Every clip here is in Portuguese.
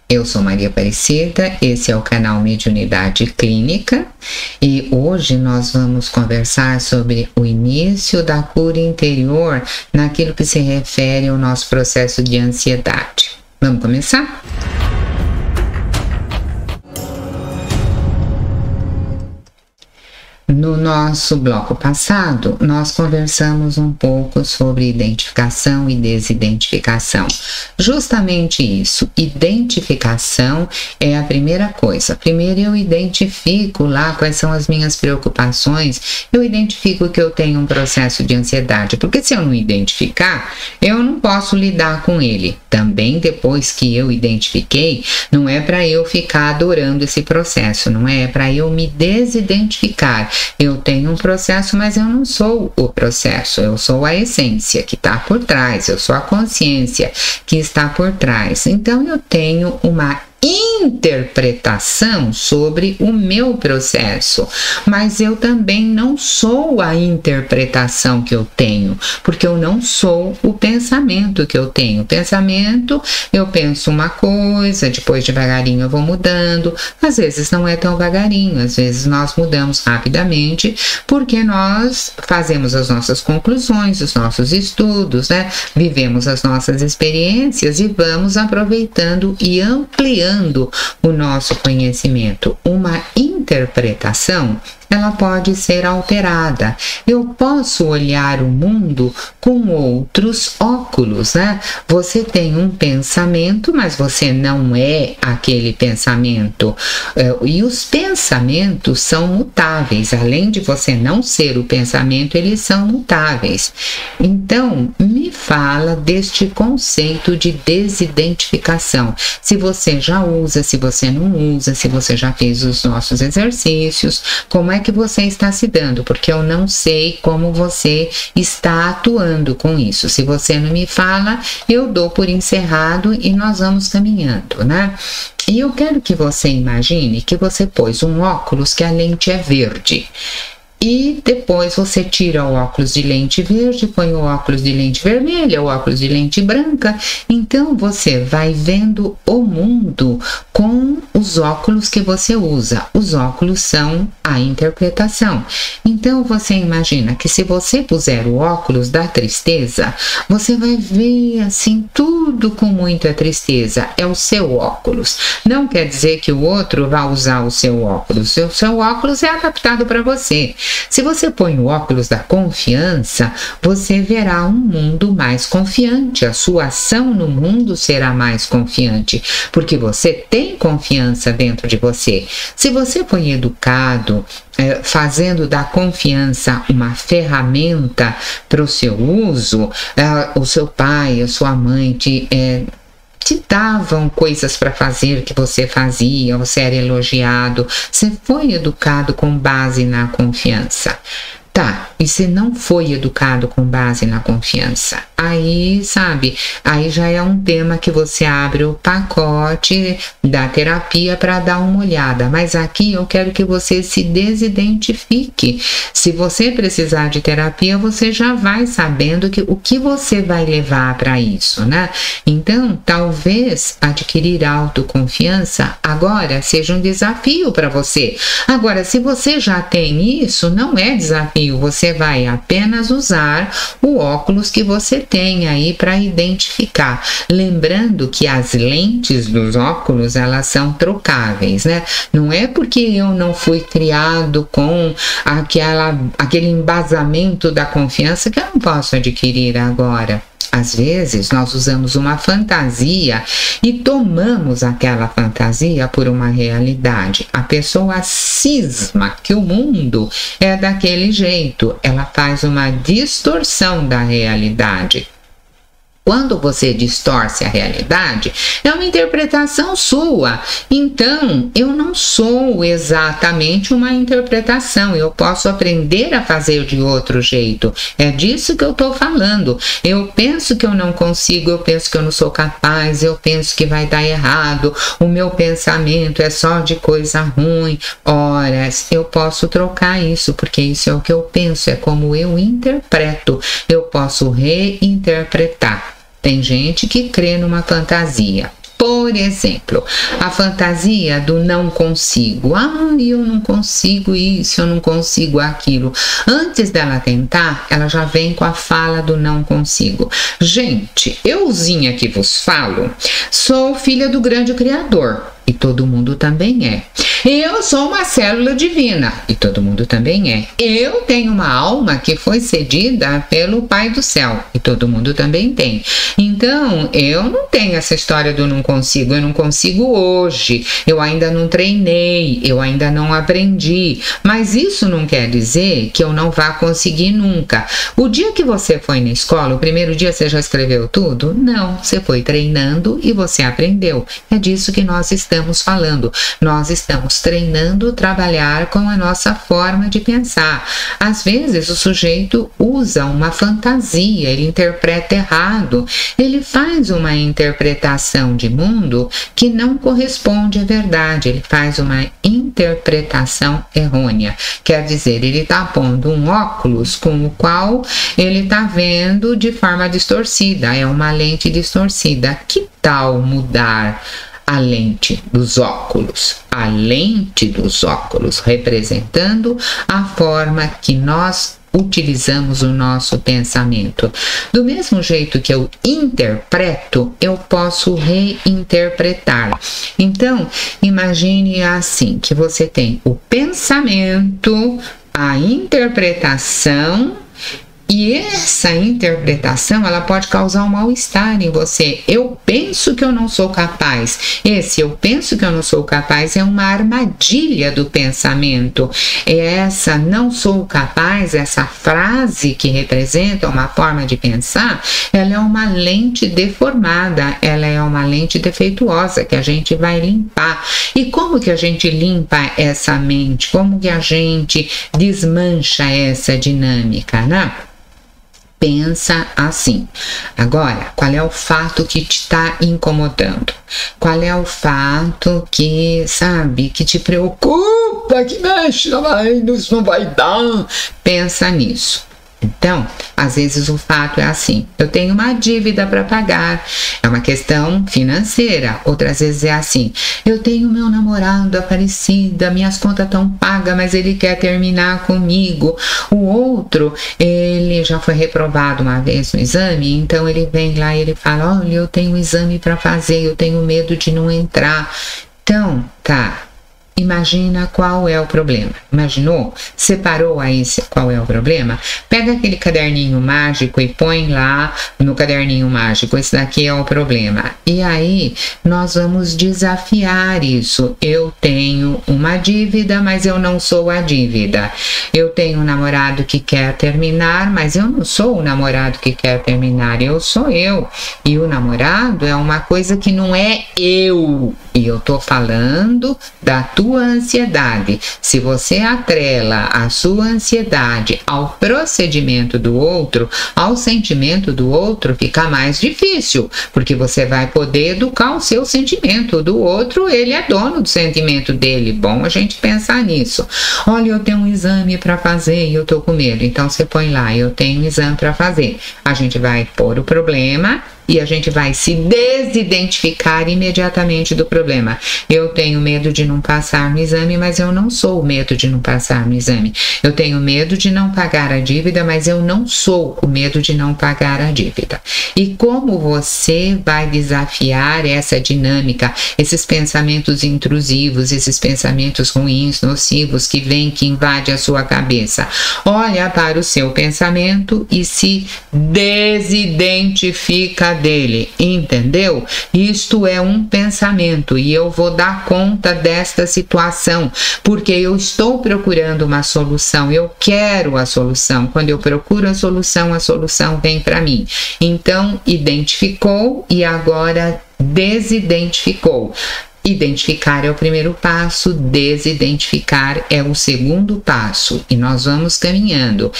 Eu sou Maria Aparecida, esse é o canal Mediunidade Clínica e hoje nós vamos conversar sobre o início da cura interior naquilo que se refere ao nosso processo de ansiedade. Vamos começar? No nosso bloco passado, nós conversamos um pouco sobre identificação e desidentificação. Justamente isso, identificação é a primeira coisa. Primeiro eu identifico lá quais são as minhas preocupações, eu identifico que eu tenho um processo de ansiedade, porque se eu não identificar, eu não posso lidar com ele. Também depois que eu identifiquei, não é para eu ficar adorando esse processo, não é para eu me desidentificar. Eu tenho um processo, mas eu não sou o processo, eu sou a essência que está por trás, eu sou a consciência que está por trás. Então eu tenho uma interpretação sobre o meu processo, mas eu também não sou a interpretação que eu tenho, porque eu não sou o pensamento que eu tenho. Pensamento, eu penso uma coisa, depois devagarinho eu vou mudando, às vezes não é tão devagarinho, às vezes nós mudamos rapidamente, porque nós fazemos as nossas conclusões, os nossos estudos, né? Vivemos as nossas experiências e vamos aproveitando e ampliando o nosso conhecimento. Uma interpretação, ela pode ser alterada. Eu posso olhar o mundo com outros óculos, né? Você tem um pensamento, mas você não é aquele pensamento. E os pensamentos são mutáveis. Além de você não ser o pensamento, eles são mutáveis. Então, me fala deste conceito de desidentificação. Se você já usa, se você não usa, se você já fez os nossos exercícios, como é que você está se dando, porque eu não sei como você está atuando com isso. Se você não me fala, eu dou por encerrado e nós vamos caminhando, né? E eu quero que você imagine que você pôs um óculos que a lente é verde. E depois você tira o óculos de lente verde, põe o óculos de lente vermelha, o óculos de lente branca. Então você vai vendo o mundo com os óculos que você usa. Os óculos são a interpretação. Então você imagina que se você puser o óculos da tristeza, você vai ver assim tudo com muita tristeza. É o seu óculos. Não quer dizer que o outro vai usar o seu óculos. O seu óculos é adaptado para você. Se você põe o óculos da confiança, você verá um mundo mais confiante. A sua ação no mundo será mais confiante, porque você tem confiança dentro de você. Se você põe educado, fazendo da confiança uma ferramenta para o seu uso, o seu pai, a sua mãe te davam coisas para fazer que você fazia, você era elogiado, você foi educado com base na confiança. Tá, e se não foi educado com base na confiança? Aí, sabe, aí já é um tema que você abre o pacote da terapia para dar uma olhada. Mas aqui eu quero que você se desidentifique. Se você precisar de terapia, você já vai sabendo o que você vai levar para isso, né? Então, talvez adquirir autoconfiança agora seja um desafio para você. Agora, se você já tem isso, não é desafio. Você vai apenas usar o óculos que você tem aí para identificar. Lembrando que as lentes dos óculos, elas são trocáveis, né? Não é porque eu não fui criado com aquele embasamento da confiança que eu não posso adquirir agora. Às vezes, nós usamos uma fantasia e tomamos aquela fantasia por uma realidade. A pessoa cisma que o mundo é daquele jeito. Ela faz uma distorção da realidade. Quando você distorce a realidade, é uma interpretação sua. Então, eu não sou exatamente uma interpretação. Eu posso aprender a fazer de outro jeito. É disso que eu estou falando. Eu penso que eu não consigo, eu penso que eu não sou capaz, eu penso que vai dar errado. O meu pensamento é só de coisa ruim. Ora, eu posso trocar isso, porque isso é o que eu penso, é como eu interpreto. Eu posso reinterpretar. Tem gente que crê numa fantasia. Por exemplo, a fantasia do não consigo. Eu não consigo isso, eu não consigo aquilo. Antes dela tentar, ela já vem com a fala do não consigo. Gente, euzinha que vos falo, sou filha do grande Criador. E todo mundo também é. Eu sou uma célula divina. E todo mundo também é. Eu tenho uma alma que foi cedida pelo Pai do Céu. E todo mundo também tem. Então, eu não tenho essa história do não consigo. Eu não consigo hoje. Eu ainda não treinei. Eu ainda não aprendi. Mas isso não quer dizer que eu não vá conseguir nunca. O dia que você foi na escola, o primeiro dia você já escreveu tudo? Não. Você foi treinando e você aprendeu. É disso que nós estamos falando. Nós estamos treinando trabalhar com a nossa forma de pensar. Às vezes o sujeito usa uma fantasia, ele interpreta errado, ele faz uma interpretação de mundo que não corresponde à verdade, ele faz uma interpretação errônea. Quer dizer, ele está pondo um óculos com o qual ele está vendo de forma distorcida, é uma lente distorcida. Que tal mudar a lente dos óculos? A lente dos óculos representando a forma que nós utilizamos o nosso pensamento. Do mesmo jeito que eu interpreto, eu posso reinterpretar. Então, imagine assim, que você tem o pensamento, a interpretação, e essa interpretação, ela pode causar um mal-estar em você. Eu penso que eu não sou capaz. Esse eu penso que eu não sou capaz é uma armadilha do pensamento. Essa não sou capaz, essa frase que representa uma forma de pensar, ela é uma lente deformada, ela é uma lente defeituosa que a gente vai limpar. E como que a gente limpa essa mente? Como que a gente desmancha essa dinâmica, né? Pensa assim. Agora, qual é o fato que te está incomodando? Qual é o fato que, sabe, que te preocupa, que mexe, isso não vai dar? Pensa nisso. Então, às vezes o fato é assim, eu tenho uma dívida para pagar, é uma questão financeira. Outras vezes é assim, eu tenho meu namorado Aparecida, minhas contas estão pagas, mas ele quer terminar comigo. O outro, ele já foi reprovado uma vez no exame, então ele vem lá e ele fala, olha, eu tenho um exame para fazer, eu tenho medo de não entrar. Então, tá. Imagina qual é o problema. Imaginou? Separou aí qual é o problema? Pega aquele caderninho mágico e põe lá no caderninho mágico. Esse daqui é o problema. E aí nós vamos desafiar isso. Eu tenho uma dívida, mas eu não sou a dívida. Eu tenho um namorado que quer terminar, mas eu não sou o namorado que quer terminar. Eu sou eu. E o namorado é uma coisa que não é eu. E eu tô falando da tua ansiedade. Se você atrela a sua ansiedade ao procedimento do outro, ao sentimento do outro, fica mais difícil, porque você vai poder educar o seu sentimento. Do outro, ele é dono do sentimento dele. Bom a gente pensar nisso. Olha, eu tenho um exame para fazer e eu tô com medo. Então você põe lá, eu tenho um exame para fazer. A gente vai pôr o problema e a gente vai se desidentificar imediatamente do problema. Eu tenho medo de não passar no exame, mas eu não sou o medo de não passar no exame. Eu tenho medo de não pagar a dívida, mas eu não sou o medo de não pagar a dívida. E como você vai desafiar essa dinâmica, esses pensamentos intrusivos, esses pensamentos ruins, nocivos que vêm, que invadem a sua cabeça? Olha para o seu pensamento e se desidentifica dele, entendeu? Isto é um pensamento e eu vou dar conta desta situação, porque eu estou procurando uma solução, eu quero a solução. Quando eu procuro a solução vem para mim. Então, identificou e agora desidentificou. Identificar é o primeiro passo, desidentificar é o segundo passo e nós vamos caminhando.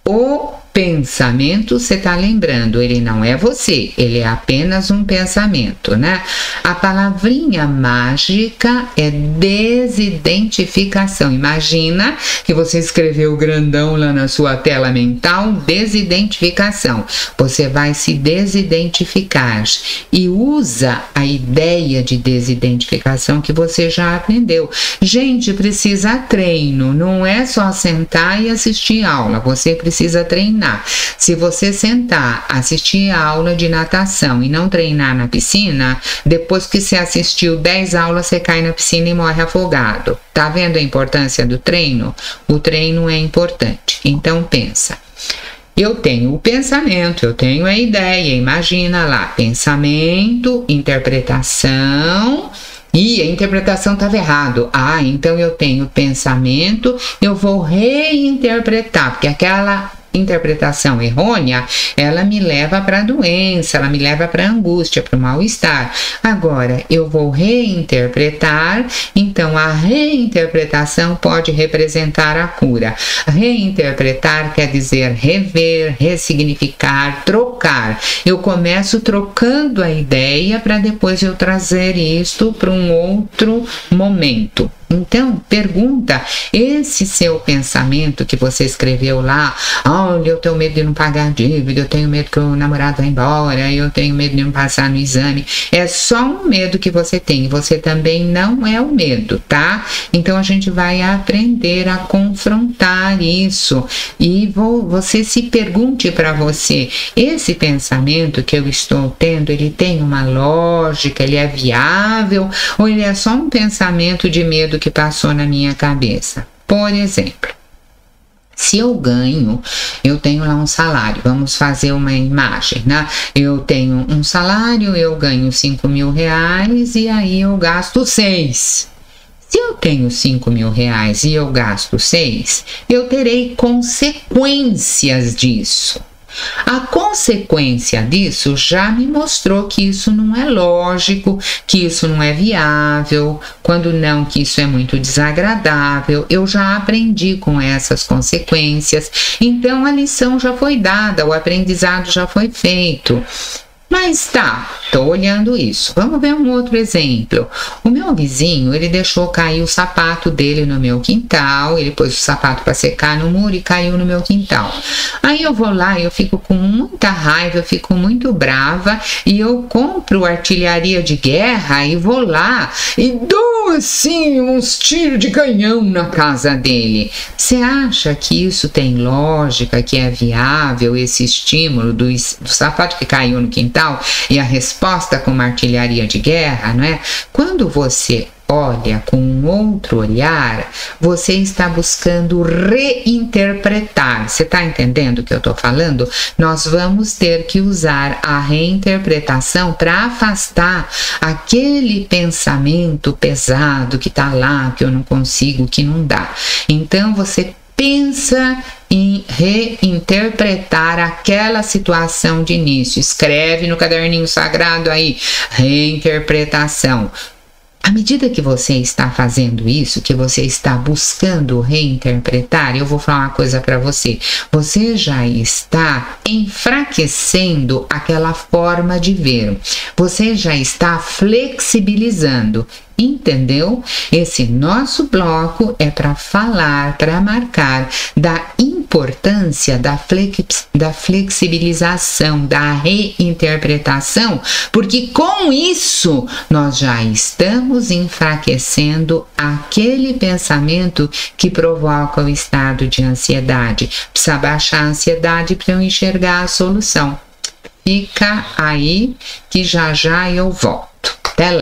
O pensamento, você está lembrando, ele não é você, ele é apenas um pensamento, né? A palavrinha mágica é desidentificação. Imagina que você escreveu grandão lá na sua tela mental, desidentificação. Você vai se desidentificar e usa a ideia de desidentificação que você já aprendeu. Gente, precisa treino, não é só sentar e assistir aula, você precisa treinar. Se você sentar, assistir a aula de natação e não treinar na piscina, depois que você assistiu 10 aulas, você cai na piscina e morre afogado. Tá vendo a importância do treino? O treino é importante. Então pensa. Eu tenho o pensamento, eu tenho a ideia, imagina lá, pensamento, interpretação. E a interpretação estava errado. Ah, então eu tenho pensamento, eu vou reinterpretar, porque aquela interpretação errônea, ela me leva para a doença, ela me leva para a angústia, para o mal-estar. Agora, eu vou reinterpretar, então a reinterpretação pode representar a cura. Reinterpretar quer dizer rever, ressignificar, trocar. Eu começo trocando a ideia para depois eu trazer isto para um outro momento. Então, pergunta, esse seu pensamento que você escreveu lá, olha, eu tenho medo de não pagar a dívida, eu tenho medo que o namorado vá embora, eu tenho medo de não passar no exame, é só um medo que você tem, você também não é o medo, tá? Então, a gente vai aprender a confrontar isso e você se pergunte para você, esse pensamento que eu estou tendo, ele tem uma lógica, ele é viável ou ele é só um pensamento de medo que passou na minha cabeça? Por exemplo, se eu tenho lá um salário, vamos fazer uma imagem, né? Eu tenho um salário, eu ganho 5 mil reais e aí eu gasto 6. Se eu tenho 5 mil reais e eu gasto 6, eu terei consequências disso. A consequência disso já me mostrou que isso não é lógico, que isso não é viável, quando não, que isso é muito desagradável. Eu já aprendi com essas consequências, então a lição já foi dada, o aprendizado já foi feito. Mas tá, tô olhando isso. Vamos ver um outro exemplo. O meu vizinho, ele deixou cair o sapato dele no meu quintal, ele pôs o sapato para secar no muro e caiu no meu quintal. Aí eu vou lá, eu fico com muita raiva, eu fico muito brava e eu compro artilharia de guerra e vou lá e dou assim uns tiros de canhão na casa dele. Você acha que isso tem lógica, que é viável, esse estímulo do sapato que caiu no quintal? E a resposta com uma artilharia de guerra, não é? Quando você olha com um outro olhar, você está buscando reinterpretar. Você está entendendo o que eu estou falando? Nós vamos ter que usar a reinterpretação para afastar aquele pensamento pesado que está lá, que eu não consigo, que não dá. Então, você pensa em reinterpretar aquela situação de início. Escreve no caderninho sagrado aí, reinterpretação. À medida que você está fazendo isso, que você está buscando reinterpretar, eu vou falar uma coisa para você. Você já está enfraquecendo aquela forma de ver. Você já está flexibilizando. Entendeu? Esse nosso bloco é para falar, para marcar da importância da flexibilização, da reinterpretação, porque com isso nós já estamos enfraquecendo aquele pensamento que provoca o estado de ansiedade. Precisa baixar a ansiedade para eu enxergar a solução. Fica aí que já já eu volto. Até lá.